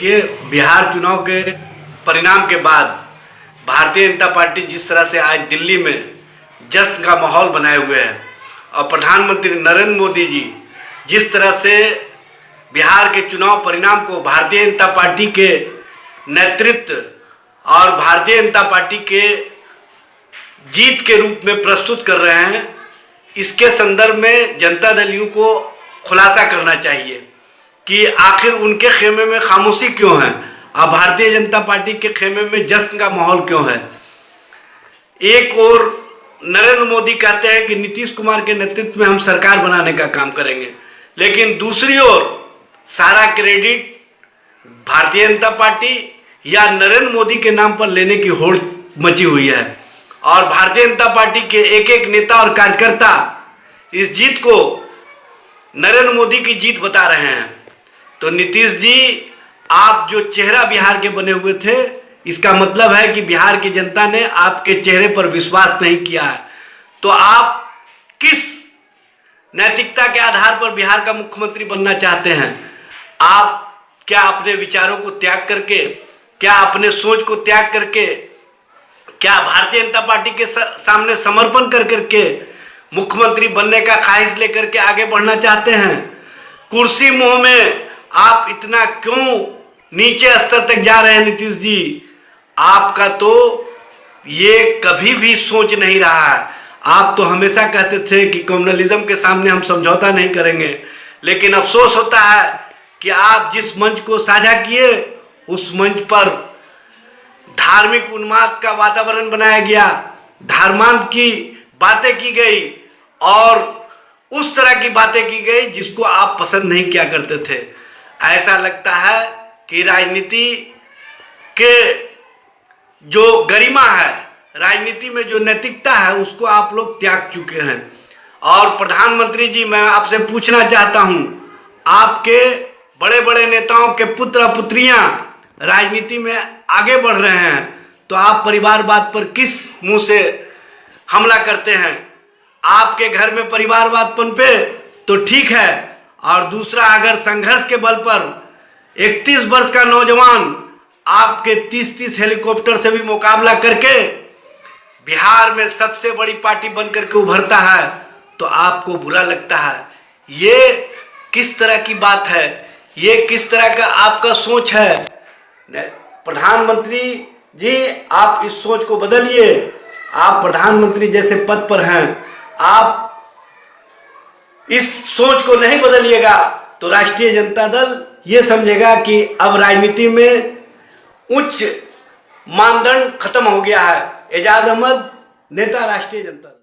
देखिए, बिहार चुनाव के परिणाम के बाद भारतीय जनता पार्टी जिस तरह से आज दिल्ली में जश्न का माहौल बनाए हुए है और प्रधानमंत्री नरेंद्र मोदी जी जिस तरह से बिहार के चुनाव परिणाम को भारतीय जनता पार्टी के नेतृत्व और भारतीय जनता पार्टी के जीत के रूप में प्रस्तुत कर रहे हैं, इसके संदर्भ में जनता दल यू को खुलासा करना चाहिए कि आखिर उनके खेमे में खामोशी क्यों है और भारतीय जनता पार्टी के खेमे में जश्न का माहौल क्यों है। एक और नरेंद्र मोदी कहते हैं कि नीतीश कुमार के नेतृत्व में हम सरकार बनाने का काम करेंगे, लेकिन दूसरी ओर सारा क्रेडिट भारतीय जनता पार्टी या नरेंद्र मोदी के नाम पर लेने की होड़ मची हुई है और भारतीय जनता पार्टी के एक एक नेता और कार्यकर्ता इस जीत को नरेंद्र मोदी की जीत बता रहे हैं। तो नीतीश जी, आप जो चेहरा बिहार के बने हुए थे, इसका मतलब है कि बिहार की जनता ने आपके चेहरे पर विश्वास नहीं किया है। तो आप किस नैतिकता के आधार पर बिहार का मुख्यमंत्री बनना चाहते हैं? आप क्या अपने विचारों को त्याग करके, क्या अपने सोच को त्याग करके, क्या भारतीय जनता पार्टी के सामने समर्पण कर करके मुख्यमंत्री बनने का ख्वाहिश लेकर के आगे बढ़ना चाहते हैं? कुर्सी मोह में आप इतना क्यों नीचे स्तर तक जा रहे हैं नीतीश जी? आपका तो ये कभी भी सोच नहीं रहा है। आप तो हमेशा कहते थे कि कम्युनलिज्म के सामने हम समझौता नहीं करेंगे, लेकिन अफसोस होता है कि आप जिस मंच को साझा किए उस मंच पर धार्मिक उन्माद का वातावरण बनाया गया, धर्मांध की बातें की गई और उस तरह की बातें की गई जिसको आप पसंद नहीं किया करते थे। ऐसा लगता है कि राजनीति के जो गरिमा है, राजनीति में जो नैतिकता है, उसको आप लोग त्याग चुके हैं। और प्रधानमंत्री जी, मैं आपसे पूछना चाहता हूं, आपके बड़े बड़े नेताओं के पुत्र पुत्रियां राजनीति में आगे बढ़ रहे हैं, तो आप परिवारवाद पर किस मुंह से हमला करते हैं? आपके घर में परिवारवाद पनपे तो ठीक है, और दूसरा, अगर संघर्ष के बल पर 31 वर्ष का नौजवान आपके 30-30 हेलीकॉप्टर से भी मुकाबला करके बिहार में सबसे बड़ी पार्टी बनकर के उभरता है, तो आपको बुरा लगता है। ये किस तरह की बात है? ये किस तरह का आपका सोच है? प्रधानमंत्री जी, आप इस सोच को बदलिए। आप प्रधानमंत्री जैसे पद पर हैं, आप इस सोच को नहीं बदलिएगा तो राष्ट्रीय जनता दल ये समझेगा कि अब राजनीति में उच्च मानदंड खत्म हो गया है। एजाज अहमद, नेता राष्ट्रीय जनता दल।